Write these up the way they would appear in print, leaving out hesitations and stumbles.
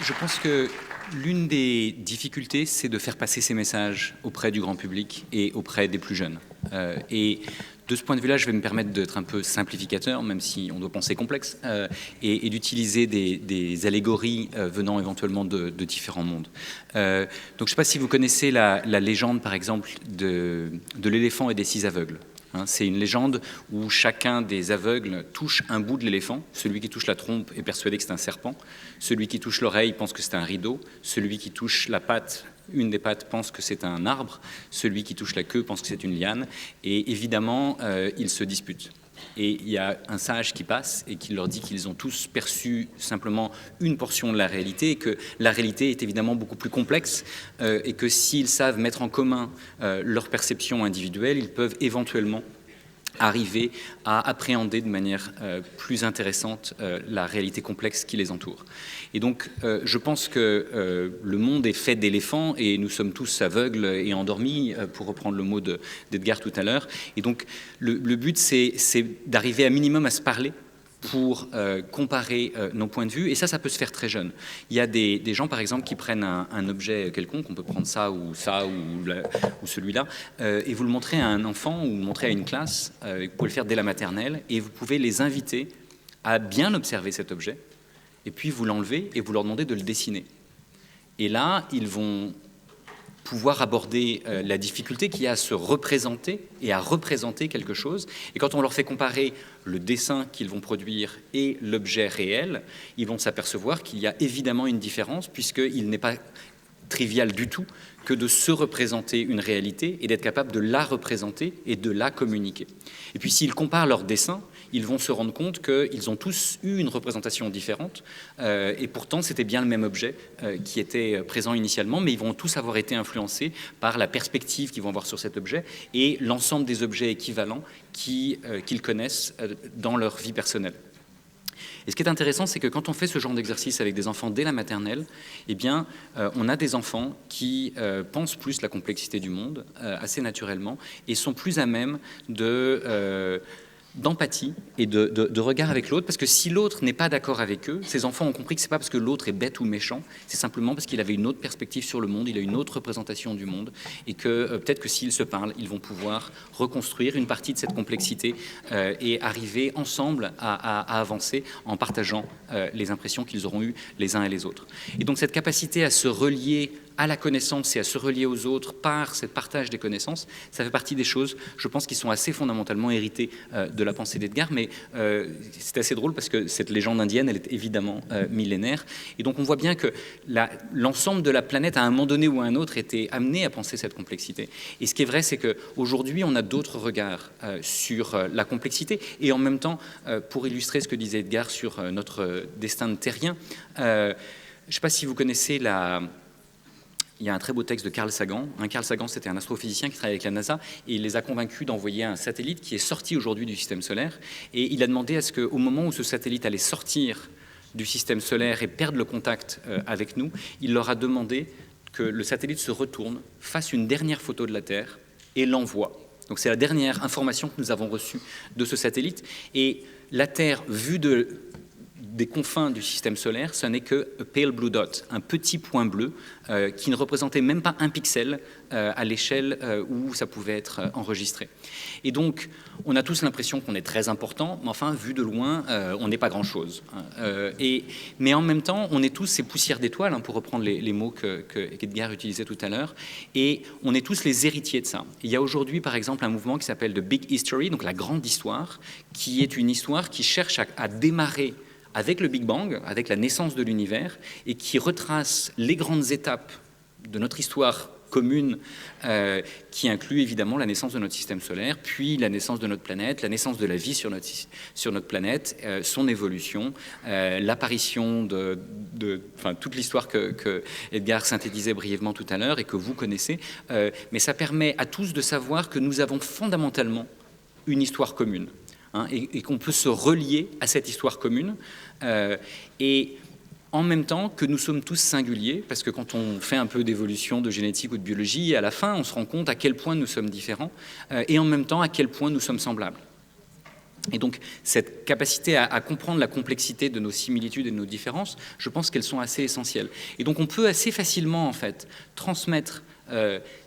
Je pense que l'une des difficultés, c'est de faire passer ces messages auprès du grand public et auprès des plus jeunes. Et de ce point de vue-là, je vais me permettre d'être un peu simplificateur, même si on doit penser complexe, et d'utiliser des allégories venant éventuellement de différents mondes. Donc je ne sais pas si vous connaissez la légende, par exemple, de l'éléphant et des 6 aveugles. C'est une légende où chacun des aveugles touche un bout de l'éléphant. Celui qui touche la trompe est persuadé que c'est un serpent. Celui qui touche l'oreille pense que c'est un rideau. Celui qui touche la patte, une des pattes, pense que c'est un arbre. Celui qui touche la queue pense que c'est une liane. Et évidemment, ils se disputent. Et il y a un sage qui passe et qui leur dit qu'ils ont tous perçu simplement une portion de la réalité et que la réalité est évidemment beaucoup plus complexe et que s'ils savent mettre en commun leur perception individuelle, ils peuvent éventuellement arriver à appréhender de manière plus intéressante la réalité complexe qui les entoure. Et donc, je pense que le monde est fait d'éléphants et nous sommes tous aveugles et endormis, pour reprendre le mot d'Edgar tout à l'heure. Et donc, le but, c'est d'arriver à minimum à se parler pour comparer nos points de vue, et ça peut se faire très jeune. Il y a des gens, par exemple, qui prennent un objet quelconque, on peut prendre ça ou celui-là, et vous le montrez à un enfant ou le montrez à une classe, vous pouvez le faire dès la maternelle, et vous pouvez les inviter à bien observer cet objet, et puis vous l'enlevez et vous leur demandez de le dessiner. Et là, ils vont pouvoir aborder la difficulté qu'il y a à se représenter et à représenter quelque chose. Et quand on leur fait comparer le dessin qu'ils vont produire et l'objet réel, ils vont s'apercevoir qu'il y a évidemment une différence, puisqu'il n'est pas trivial du tout que de se représenter une réalité et d'être capable de la représenter et de la communiquer. Et puis s'ils comparent leurs dessins, ils vont se rendre compte qu'ils ont tous eu une représentation différente et pourtant c'était bien le même objet qui était présent initialement, mais ils vont tous avoir été influencés par la perspective qu'ils vont avoir sur cet objet et l'ensemble des objets équivalents qu'ils connaissent dans leur vie personnelle. Et ce qui est intéressant, c'est que quand on fait ce genre d'exercice avec des enfants dès la maternelle, eh bien, on a des enfants qui pensent plus la complexité du monde assez naturellement et sont plus à même d'empathie et de regard avec l'autre, parce que si l'autre n'est pas d'accord avec eux, ces enfants ont compris que ce n'est pas parce que l'autre est bête ou méchant, c'est simplement parce qu'il avait une autre perspective sur le monde, il a une autre représentation du monde, et que peut-être que s'ils se parlent, ils vont pouvoir reconstruire une partie de cette complexité et arriver ensemble à avancer en partageant les impressions qu'ils auront eues les uns et les autres. Et donc cette capacité à se relier à la connaissance et à se relier aux autres par ce partage des connaissances, ça fait partie des choses, je pense, qui sont assez fondamentalement héritées de la pensée d'Edgar, mais c'est assez drôle parce que cette légende indienne, elle est évidemment millénaire, et donc on voit bien que l'ensemble de la planète, à un moment donné ou à un autre, était amené à penser cette complexité. Et ce qui est vrai, c'est qu'aujourd'hui, on a d'autres regards sur la complexité, et en même temps, pour illustrer ce que disait Edgar sur notre destin de terrien, je ne sais pas si vous connaissez il y a un très beau texte de Carl Sagan. Carl Sagan, c'était un astrophysicien qui travaillait avec la NASA et il les a convaincus d'envoyer un satellite qui est sorti aujourd'hui du système solaire. Et il a demandé à ce qu'au moment où ce satellite allait sortir du système solaire et perdre le contact avec nous, il leur a demandé que le satellite se retourne, fasse une dernière photo de la Terre et l'envoie. Donc c'est la dernière information que nous avons reçue de ce satellite. Et la Terre, vue des confins du système solaire, ce n'est que a pale blue dot, un petit point bleu qui ne représentait même pas un pixel à l'échelle où ça pouvait être enregistré. Et donc, on a tous l'impression qu'on est très important, mais enfin, vu de loin, on n'est pas grand-chose. Mais en même temps, on est tous ces poussières d'étoiles, pour reprendre les mots qu'Edgar utilisait tout à l'heure, et on est tous les héritiers de ça. Il y a aujourd'hui, par exemple, un mouvement qui s'appelle The Big History, donc la grande histoire, qui est une histoire qui cherche à démarrer avec le Big Bang, avec la naissance de l'univers, et qui retrace les grandes étapes de notre histoire commune, qui inclut évidemment la naissance de notre système solaire, puis la naissance de notre planète, la naissance de la vie sur notre planète, son évolution, l'apparition toute l'histoire que Edgar synthétisait brièvement tout à l'heure et que vous connaissez, mais ça permet à tous de savoir que nous avons fondamentalement une histoire commune. Et qu'on peut se relier à cette histoire commune, et en même temps que nous sommes tous singuliers, parce que quand on fait un peu d'évolution de génétique ou de biologie, à la fin, on se rend compte à quel point nous sommes différents, et en même temps à quel point nous sommes semblables. Et donc, cette capacité à comprendre la complexité de nos similitudes et de nos différences, je pense qu'elles sont assez essentielles. Et donc, on peut assez facilement, en fait, transmettre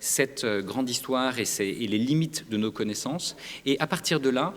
cette grande histoire et les limites de nos connaissances. Et à partir de là,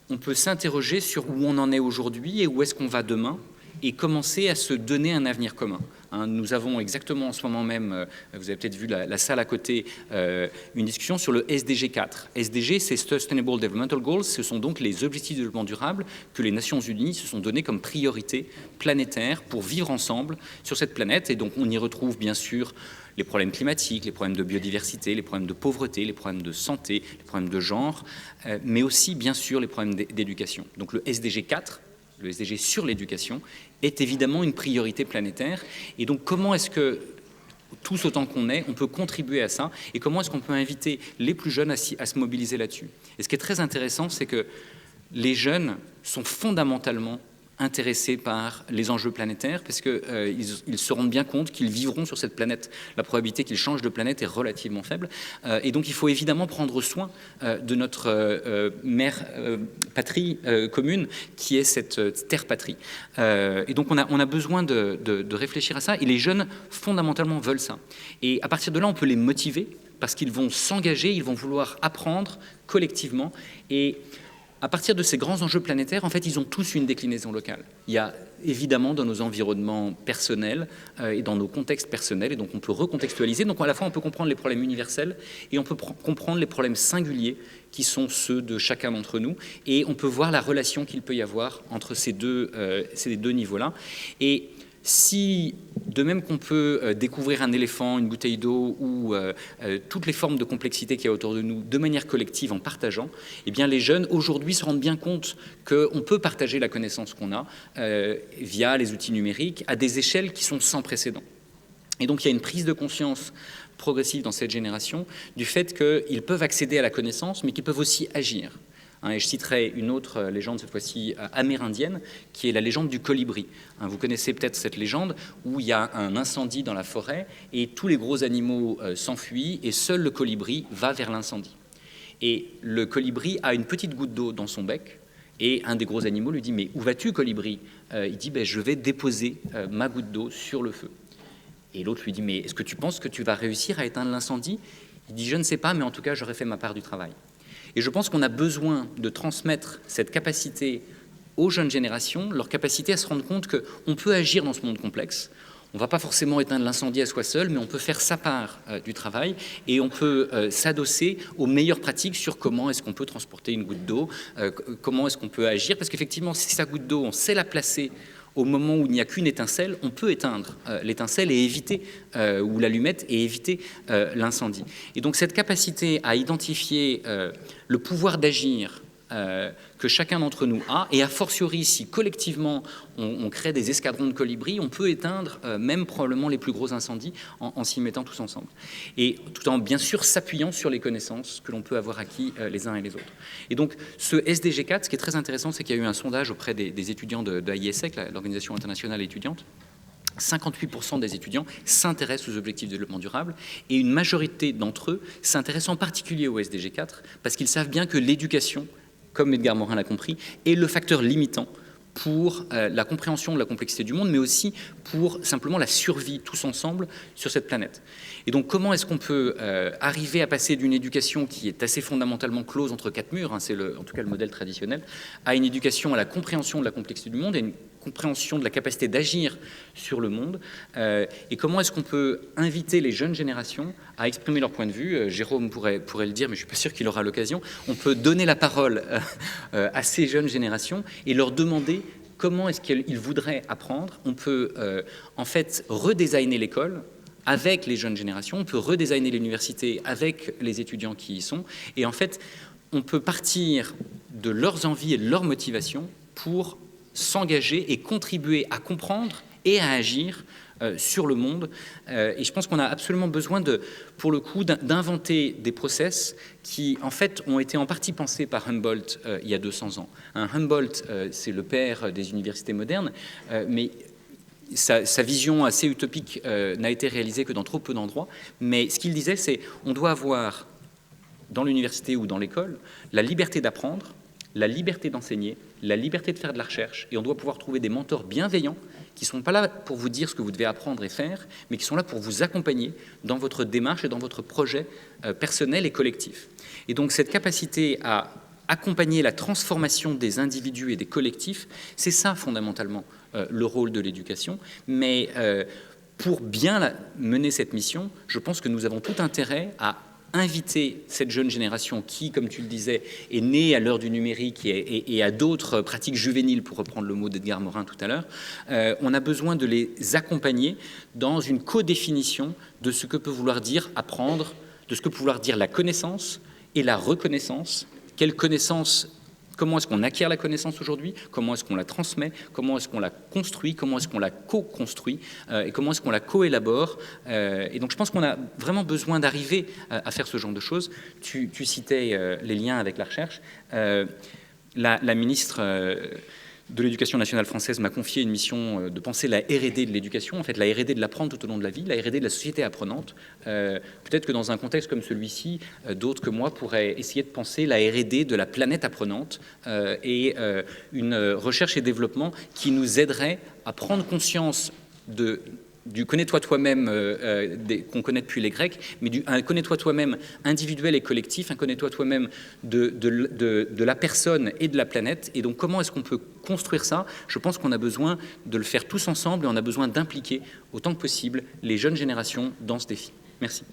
on peut s'interroger sur où on en est aujourd'hui et où est-ce qu'on va demain, et commencer à se donner un avenir commun. Nous avons exactement en ce moment même, vous avez peut-être vu la salle à côté, une discussion sur le SDG 4. SDG, c'est Sustainable Developmental Goals, ce sont donc les objectifs de développement durable que les Nations Unies se sont donnés comme priorité planétaire pour vivre ensemble sur cette planète. Et donc on y retrouve bien sûr les problèmes climatiques, les problèmes de biodiversité, les problèmes de pauvreté, les problèmes de santé, les problèmes de genre, mais aussi bien sûr les problèmes d'éducation. Donc le SDG 4, le SDG sur l'éducation, est évidemment une priorité planétaire. Et donc, comment est-ce que, tous autant qu'on est, on peut contribuer à ça, et comment est-ce qu'on peut inviter les plus jeunes à se mobiliser là-dessus? Et ce qui est très intéressant, c'est que les jeunes sont fondamentalement intéressés par les enjeux planétaires, parce qu'ils se rendent bien compte qu'ils vivront sur cette planète. La probabilité qu'ils changent de planète est relativement faible. Et donc il faut évidemment prendre soin de notre mère patrie commune, qui est cette terre-patrie. Et donc on a besoin de réfléchir à ça, et les jeunes, fondamentalement, veulent ça. Et à partir de là, on peut les motiver, parce qu'ils vont s'engager, ils vont vouloir apprendre collectivement, et à partir de ces grands enjeux planétaires, en fait, ils ont tous une déclinaison locale. Il y a évidemment dans nos environnements personnels et dans nos contextes personnels, et donc on peut recontextualiser. Donc à la fois, on peut comprendre les problèmes universels et on peut comprendre les problèmes singuliers qui sont ceux de chacun d'entre nous, et on peut voir la relation qu'il peut y avoir entre ces deux niveaux-là. Et si, de même qu'on peut découvrir un éléphant, une bouteille d'eau ou toutes les formes de complexité qu'il y a autour de nous de manière collective en partageant, eh bien les jeunes aujourd'hui se rendent bien compte qu'on peut partager la connaissance qu'on a via les outils numériques à des échelles qui sont sans précédent. Et donc il y a une prise de conscience progressive dans cette génération du fait qu'ils peuvent accéder à la connaissance, mais qu'ils peuvent aussi agir. Et je citerai une autre légende, cette fois-ci amérindienne, qui est la légende du colibri. Vous connaissez peut-être cette légende où il y a un incendie dans la forêt et tous les gros animaux s'enfuient et seul le colibri va vers l'incendie. Et le colibri a une petite goutte d'eau dans son bec et un des gros animaux lui dit « Mais où vas-tu, colibri ?» Il dit « Je vais déposer ma goutte d'eau sur le feu. » Et l'autre lui dit « Mais est-ce que tu penses que tu vas réussir à éteindre l'incendie ?» Il dit « Je ne sais pas, mais en tout cas, j'aurai fait ma part du travail. » Et je pense qu'on a besoin de transmettre cette capacité aux jeunes générations, leur capacité à se rendre compte qu'on peut agir dans ce monde complexe. On ne va pas forcément éteindre l'incendie à soi seul, mais on peut faire sa part du travail et on peut s'adosser aux meilleures pratiques sur comment est-ce qu'on peut transporter une goutte d'eau, comment est-ce qu'on peut agir. Parce qu'effectivement, si sa goutte d'eau, on sait la placer au moment où il n'y a qu'une étincelle, on peut éteindre l'étincelle et éviter, ou l'allumette, et éviter l'incendie. Et donc cette capacité à identifier le pouvoir d'agir que chacun d'entre nous a, et a fortiori, si collectivement on crée des escadrons de colibris, on peut éteindre même probablement les plus gros incendies en s'y mettant tous ensemble. Et tout en bien sûr s'appuyant sur les connaissances que l'on peut avoir acquis les uns et les autres. Et donc ce SDG 4, ce qui est très intéressant, c'est qu'il y a eu un sondage auprès des étudiants de l'ISEC, l'Organisation internationale étudiante. 58% des étudiants s'intéressent aux objectifs de développement durable et une majorité d'entre eux s'intéressent en particulier au SDG 4 parce qu'ils savent bien que l'éducation, comme Edgar Morin l'a compris, est le facteur limitant pour la compréhension de la complexité du monde, mais aussi pour simplement la survie tous ensemble sur cette planète. Et donc comment est-ce qu'on peut arriver à passer d'une éducation qui est assez fondamentalement close entre quatre murs, c'est en tout cas le modèle traditionnel, à une éducation à la compréhension de la complexité du monde et une compréhension de la capacité d'agir sur le monde, et comment est-ce qu'on peut inviter les jeunes générations à exprimer leur point de vue. Jérôme pourrait le dire, mais je ne suis pas sûr qu'il aura l'occasion. On peut donner la parole à ces jeunes générations et leur demander comment est-ce qu'ils voudraient apprendre. On peut en fait redesigner l'école avec les jeunes générations, on peut redesigner l'université avec les étudiants qui y sont, et en fait, on peut partir de leurs envies et de leurs motivations pour s'engager et contribuer à comprendre et à agir sur le monde. Et je pense qu'on a absolument besoin, pour le coup, d'inventer des process qui, en fait, ont été en partie pensés par Humboldt il y a 200 ans. Humboldt, c'est le père des universités modernes, mais sa vision assez utopique n'a été réalisée que dans trop peu d'endroits. Mais ce qu'il disait, c'est on doit avoir, dans l'université ou dans l'école, la liberté d'apprendre, la liberté d'enseigner, la liberté de faire de la recherche, et on doit pouvoir trouver des mentors bienveillants qui ne sont pas là pour vous dire ce que vous devez apprendre et faire, mais qui sont là pour vous accompagner dans votre démarche et dans votre projet personnel et collectif. Et donc cette capacité à accompagner la transformation des individus et des collectifs, c'est ça fondamentalement le rôle de l'éducation. Mais pour bien mener cette mission, je pense que nous avons tout intérêt à inviter cette jeune génération qui, comme tu le disais, est née à l'heure du numérique et à d'autres pratiques juvéniles, pour reprendre le mot d'Edgar Morin tout à l'heure. On a besoin de les accompagner dans une codéfinition de ce que peut vouloir dire apprendre, de ce que peut vouloir dire la connaissance et la reconnaissance. Quelle connaissance? Comment est-ce qu'on acquiert la connaissance aujourd'hui? Comment est-ce qu'on la transmet? Comment est-ce qu'on la construit? Comment est-ce qu'on la co-construit? Et comment est-ce qu'on la co-élabore? Et donc je pense qu'on a vraiment besoin d'arriver à faire ce genre de choses. Tu citais les liens avec la recherche. La ministre de l'Éducation nationale française m'a confié une mission de penser la R&D de l'éducation, en fait la R&D de l'apprendre tout au long de la vie, la R&D de la société apprenante. Peut-être que dans un contexte comme celui-ci, d'autres que moi pourraient essayer de penser la R&D de la planète apprenante et une recherche et développement qui nous aiderait à prendre conscience du connais-toi toi-même qu'on connaît depuis les Grecs, mais un connais-toi toi-même individuel et collectif, un connais-toi toi-même de la personne et de la planète. Et donc comment est-ce qu'on peut construire ça? Je pense qu'on a besoin de le faire tous ensemble et on a besoin d'impliquer autant que possible les jeunes générations dans ce défi. Merci.